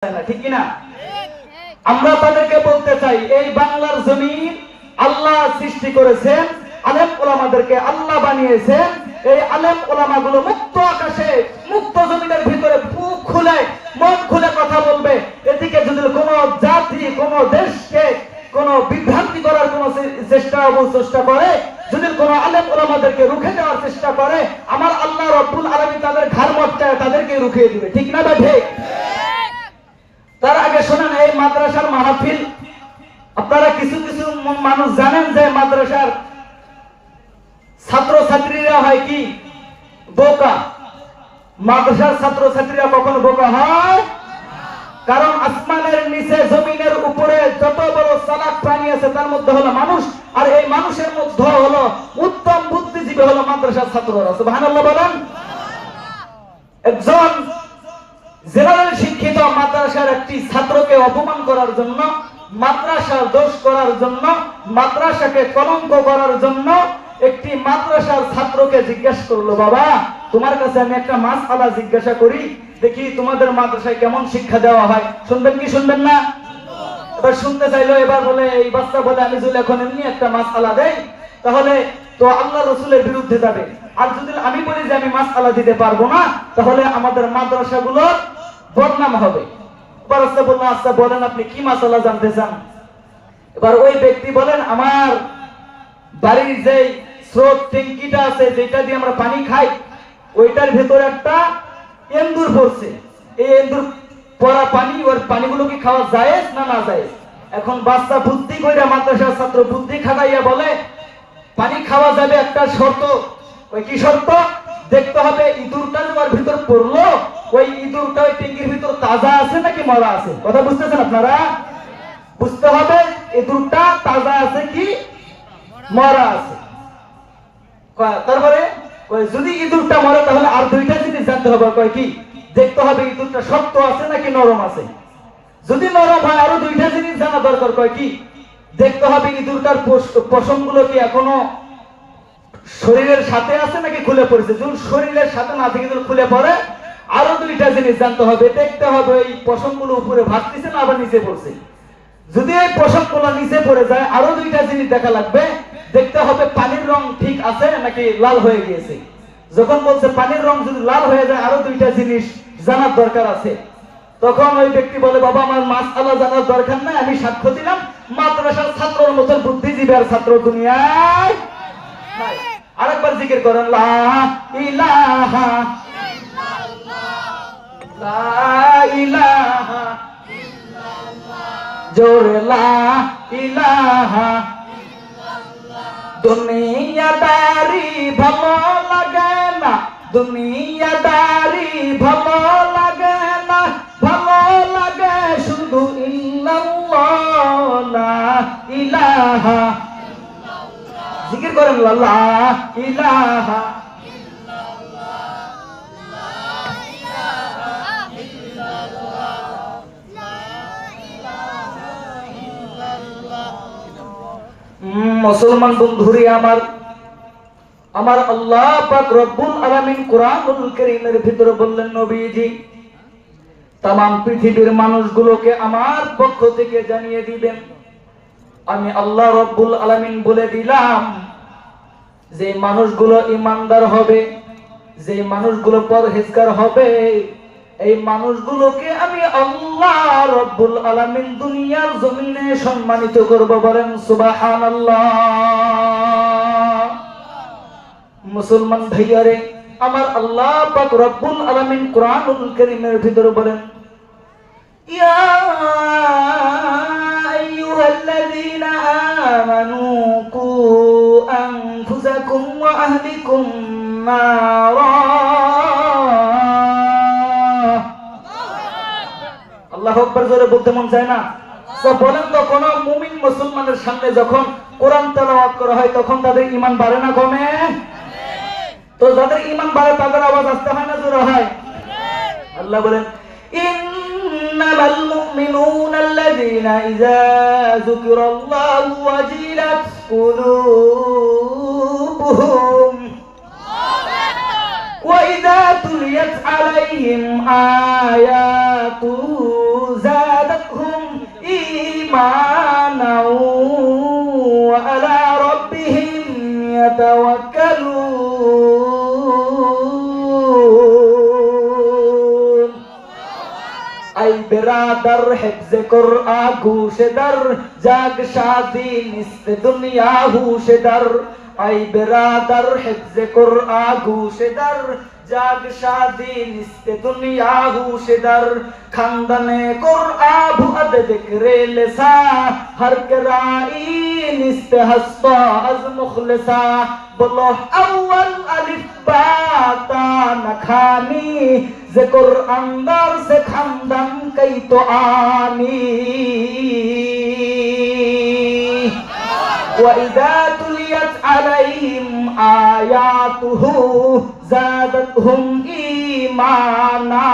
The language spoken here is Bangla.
ঠিক কিনা? আমরা তাদেরকে বলতে চাই, এই বাংলার জমিন আল্লাহ সৃষ্টি করেছেন, আলেম ওলামাদেরকে আল্লাহ বানিয়েছেন। এই আলেম ওলামাগুলো মুক্ত আকাশে, মুক্ত জমিনের ভিতরে বুক খুলে, মন খুলে কথা বলবে। এদিকে যদি কোনো জাতি, কোনো দেশকে কোনো বিভ্রান্তি করার কোনো চেষ্টা করে, যদি কোনো আলেম ওলামাদেরকে রুখে দেওয়ার চেষ্টা করে, আমার আল্লাহ রব্বুল আলামিন তাদের ঘাড় মটকায় তাদেরকে রুখিয়ে দিবে। ঠিক না? ঠিক। তার আগে শোনেন, এই মাদ্রাসার মাহফিল, আপনারা কিছু কিছু মানুষ জানেন যে মাদ্রাসার ছাত্র ছাত্রীরা হয় কি বোকা? মাদ্রাসার ছাত্র ছাত্রীরা কখনো বোকা হয়? কারণ আসমানের নিচে জমিনের উপরে যত বড় চালাক প্রাণী আছে তার মধ্যে হলো মানুষ, আর এই মানুষের মধ্যে হলো উত্তম বুদ্ধিজীবী হলো মাদ্রাসার ছাত্ররা। সুবহানাল্লাহ বলেন। একজন জেনারেল শিক্ষিত মাদ্রাসার একটি ছাত্রকে অপমান করার জন্য, মাদ্রাসার দোষ করার জন্য, মাদ্রাসাকে কলঙ্ক করার জন্য একটি মাদ্রাসার ছাত্রকে জিজ্ঞাসা করলো, বাবা তোমার কাছে আমি একটা মাসআলা জিজ্ঞাসা করি, দেখি তোমাদের মাদ্রাসায় কেমন শিক্ষা দেওয়া হয়। শুনবেন কি শুনবেন না? এবার শুনতে চাইলো। এবার বলে, এই বাচ্চা বলে, আমি যদি এখন এমনি একটা মাসআলা দেই তাহলে তো আল্লাহ রসুলের বিরুদ্ধে যাবে, আর যদি আমি বলি যে আমি মাসআলা দিতে পারবো না তাহলে আমাদের মাদ্রাসাগুলোর বদনাম হবে। এবার আচ্ছা বলেন আপনি কি মাসআলা জানতে চান? এবার ওই ব্যক্তি বলেন, আমার বাড়ির যে স্রোত ট্যাঙ্কিটা আছে যেটা দিয়ে আমরা পানি খাই, ওইটার ভেতরে একটা এন্দুর পড়ছে। এই এন্দুর পড়া পানি, ওর পানিগুলো কি খাওয়া জায়েজ না না জায়েজ? এখন বাচ্চা বুদ্ধি কইরা, মাদ্রাসার ছাত্র বুদ্ধি খাটাইয়া বলে পানি খাওয়া যাবে, একটা শর্ত। ওই কি শর্ত? দেখতে হবে ইঁদুরটা যে ওর ভিতর পড়লো, ওই ইঁদুরটা ওই ট্যাঙ্কির ভিতর তাজা আছে নাকি মরা আছে। কথা বুঝতেছেন আপনারা? বুঝতে হবে ইঁদুরটা তাজা আছে কি মরা আছে। তারপরে যদি ইঁদুরটা মরে তাহলে আর দুইটা জিনিস জানতে হবে। কয় কি? দেখতে হবে ইঁদুরটা শক্ত আছে নাকি নরম আছে। যদি নরম হয় আরো দুইটা জিনিস জানা দরকার। কয় কি? দেখতে হবে ইঁদুরটার পশমগুলো কি এখনো শরীরের সাথে আছে নাকি খুলে পড়েছে। যদি শরীরের সাথে না থেকে যদি খুলে পড়ে, আরো দুইটা জিনিস জানতে হবে। দেখতে হবে এই পশমগুলো উপরে ভাসতেছে না আবার নিচে পড়ছে। যদি এই পশমগুলো নিচে পড়ে যায়, আরো দুইটা জিনিস দেখা লাগবে। দেখতে হবে পানির রং ঠিক আছে নাকি লাল হয়ে গিয়েছে। যখন বলছে পানির রং যদি লাল হয়ে যায়, আরো দুইটা জিনিস জানার দরকার আছে। তখন ওই ব্যক্তি বলে, বাবা আমার মাসআলা জানার দরকার নাই, আমি সাক্ষ্য দিলাম মাদ্রাসার ছাত্রের মতো বুদ্ধিজীবী আর ছাত্র দুনিয়ায় নাই। আরেকবার জিকির করেন, লা ইলাহা ইল্লাল্লাহ, লা ইলাহা ইল্লাল্লাহ, জোরে লা ইলাহা ইল্লাল্লাহ। দুনিয়াদারি ভালো লাগে না, দুনিয়াদারি ভালো লাগে না, ভালো লাগে শুধু ইল্লাল্লাহ, লা ইলাহা ইল্লাল্লাহ। জিকির করেন, লা ইলাহা ইল্লাল্লাহ, লা ইলাহা ইল্লাল্লাহ, লা ইলাহা ইল্লাল্লাহ। মুসলমান বন্ধুরে আমার আল্লাহ পাক রব্বুল আলামিন কুরআনুল কারীমের ভিতরে বললেন, নবীজি तमाम পৃথিবীর মানুষগুলোকে আমার পক্ষ থেকে জানিয়ে দিবেন, আমি আল্লাহ রব্বুল আলামিন বলে দিলাম, যে মানুষগুলো ঈমানদার হবে, যে মানুষগুলো পরহেজগার হবে, এই মানুষগুলোকে আমি আল্লাহ রব্বুল আলামিন দুনিয়ার জমিনে সম্মানিত করব। বলেন সুবহানাল্লাহ। মুসলমান ভাইয়ারে, আমার আল্লাহ পাক রব্বুল আলামিন কুরআনুল কারীমের ভিতরে বলেন, ইয়া আইয়ুহাল্লাযীনা আমানু কু আনফুসাকুম ওয়া আহলিকুম নারা। আল্লাহু আকবার জোরে বলতে মন চায় না? তো বলেন তো, কোন মুমিন মুসলমানের সামনে যখন কোরআন তেলাওয়াত করা হয় তখন তাদের ঈমান বাড়ে না কমে? তো যাদের ঈমান বাড়ে তাদের আওয়াজ আসতে হয় না জোরে হয়? আল্লাহ বলেন, ইন্নামাল মুমিনুনা আল্লাযীনা ইযা যুকিরাল্লাহু ওয়াজিলাত কুলুবুহুম ওয়া ইযা তুলিয়াত আলাইহিম আয়াতু إيمانا وعلى ربهم يتوكلون أي برادر حفظ قرآن گوش در جاگ شادی نصف دنیا ہوش در أي برادر حفظ قرآن گوش در جاگ شادی نصف دنیا ہوش در خاندانے قرآن بھؤد ذکر لسا ہر کرائی نصف ہستا از مخلصا بلوح اول الف با تا نکھانی ز قرآن در سے خاندان کئی تو آنی وَإِذَا تُلِيَتْ عَلَيْهِمْ آيَاتُهُ زَادَتْهُمْ إِيمَانًا